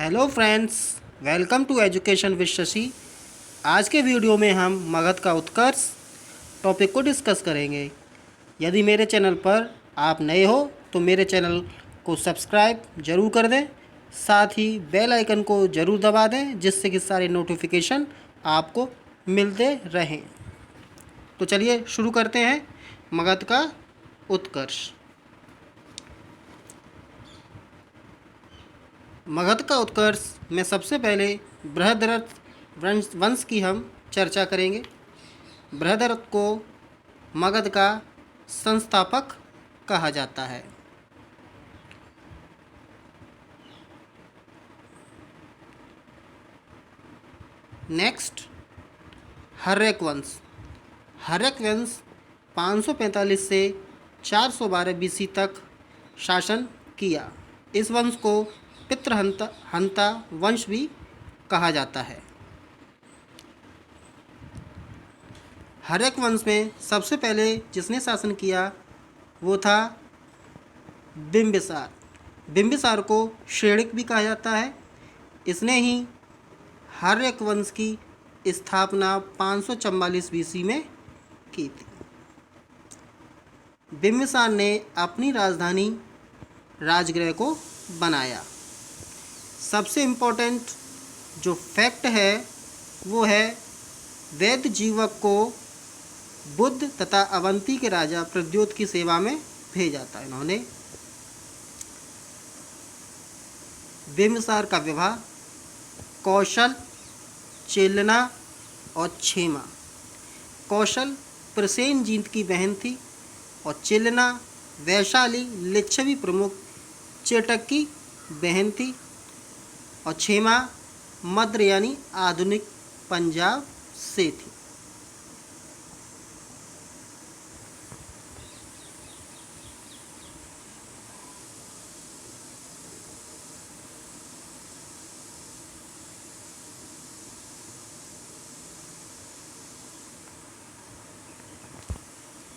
Hello friends, welcome to education with Shashi. आज के video में हम मगध का उत्कर्ष टॉपिक को डिस्कस करेंगे। यदि मेरे चैनल पर आप नए हो तो मेरे चैनल को सब्सक्राइब ज़रूर कर दें, साथ ही बेल आइकन को ज़रूर दबा दें जिससे कि सारे नोटिफिकेशन आपको मिलते रहें। तो चलिए शुरू करते हैं मगध का उत्कर्ष। मगध का उत्कर्ष में सबसे पहले बृहद्रथ वंश की हम चर्चा करेंगे। बृहद्रथ को मगध का संस्थापक कहा जाता है। नेक्स्ट, हर्यक वंश। हर्यक वंश 545 से 412 बीसी तक शासन किया। इस वंश को पितृहंता वंश भी कहा जाता है। हर्यक वंश में सबसे पहले जिसने शासन किया वो था बिंबिसार। बिंबिसार को शेणिक भी कहा जाता है। इसने ही हर्यक वंश की स्थापना 544 बीसी में की थी। बिंबिसार ने अपनी राजधानी राजगृह को बनाया। सबसे इम्पोर्टेंट जो फैक्ट है वो है वैद्य जीवक को बुद्ध तथा अवंती के राजा प्रद्योत की सेवा में भेजा था। इन्होंने बिंबिसार का विवाह कौशल, चेलना और क्षेमा। कौशल प्रसेनजीत की बहन थी और चेलना वैशाली लिच्छवी प्रमुख चेटक की बहन थी और क्षेमा मद्र यानी आधुनिक पंजाब से थी।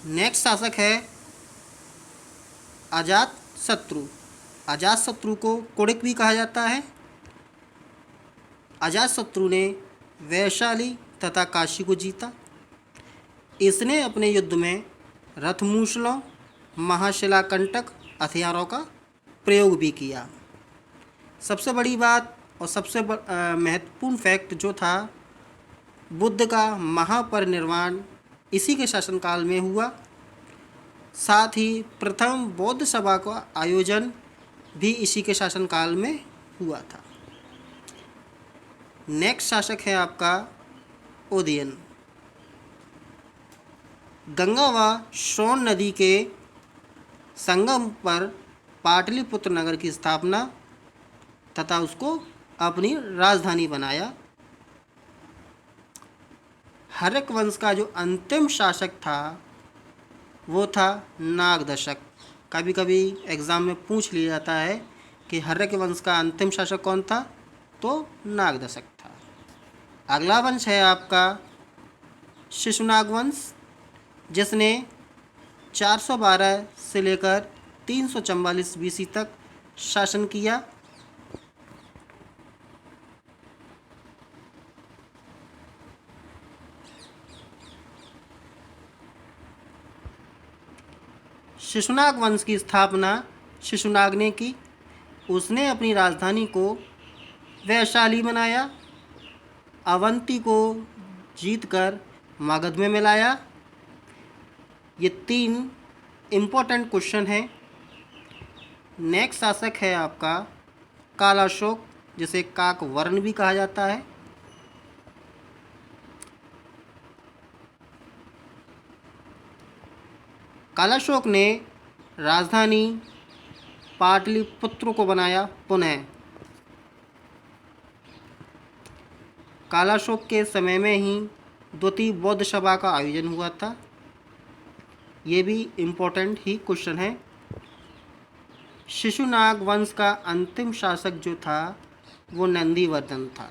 नेक्स्ट शासक है अजात शत्रु। अजात शत्रु को कुड़िक भी कहा जाता है। अजातशत्रु ने वैशाली तथा काशी को जीता। इसने अपने युद्ध में रथमूसलों, महाशिलाकंटक हथियारों का प्रयोग भी किया। सबसे बड़ी बात और सबसे महत्वपूर्ण फैक्ट जो था, बुद्ध का महापरिनिर्वाण इसी के शासनकाल में हुआ। साथ ही प्रथम बौद्ध सभा का आयोजन भी इसी के शासनकाल में हुआ था। नेक्स्ट शासक है आपका उदयन। गंगा व सोन नदी के संगम पर पाटलिपुत्र नगर की स्थापना तथा उसको अपनी राजधानी बनाया। हर्यक वंश का जो अंतिम शासक था वो था नागदशक। कभी कभी एग्ज़ाम में पूछ लिया जाता है कि हर्यक वंश का अंतिम शासक कौन था, तो नागदशक था। अगला वंश है आपका शिशुनाग वंश, जिसने 412 से लेकर 344 बीसी तक शासन किया। शिशुनाग वंश की स्थापना शिशुनाग ने की। उसने अपनी राजधानी को वैशाली बनाया, अवंती को जीतकर मगध में मिलाया। ये 3 इम्पोर्टेंट क्वेश्चन हैं। नेक्स्ट शासक है आपका कालाशोक, जिसे काकवर्ण भी कहा जाता है। कालाशोक ने राजधानी पाटलिपुत्र को बनाया पुनः। कालाशोक के समय में ही द्वितीय बौद्ध सभा का आयोजन हुआ था। ये भी इम्पोर्टेंट ही क्वेश्चन है। शिशुनाग वंश का अंतिम शासक जो था वो नंदीवर्धन था।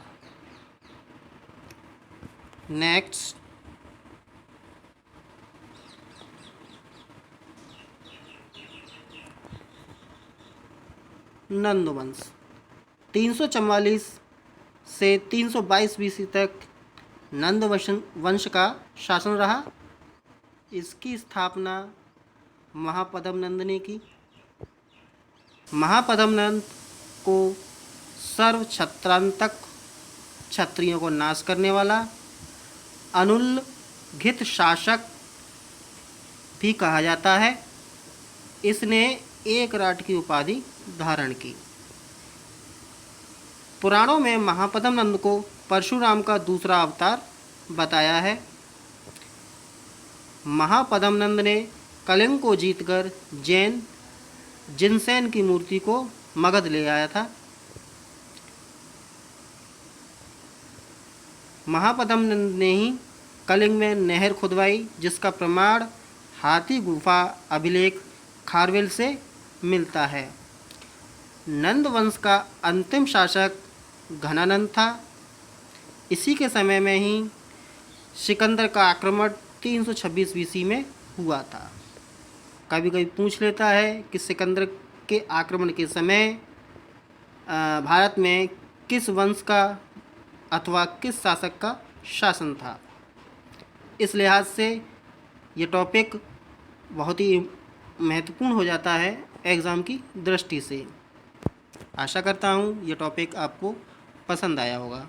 नेक्स्ट, नंद वंश। 344 से 322 BC तक नंद वंश का शासन रहा। इसकी स्थापना महापद्म नंद ने की। महापद्म नंद को सर्व क्षत्रांतक क्षत्रियों को नाश करने वाला अनुल्घित शासक भी कहा जाता है। इसने एक राट की उपाधि धारण की। पुराणों में महापद्म नंद को परशुराम का दूसरा अवतार बताया है। महापद्म नंद ने कलिंग को जीतकर जैन जिनसेन की मूर्ति को मगध ले आया था। महापद्म नंद ने ही कलिंग में नहर खुदवाई, जिसका प्रमाण हाथी गुफा अभिलेख खारवेल से मिलता है। नंद वंश का अंतिम शासक घनानंद था। इसी के समय में ही सिकंदर का आक्रमण 326 BC में हुआ था। कभी कभी पूछ लेता है कि सिकंदर के आक्रमण के समय भारत में किस वंश का अथवा किस शासक का शासन था। इस लिहाज से ये टॉपिक बहुत ही महत्वपूर्ण हो जाता है एग्ज़ाम की दृष्टि से। आशा करता हूँ ये टॉपिक आपको पसंद आया होगा।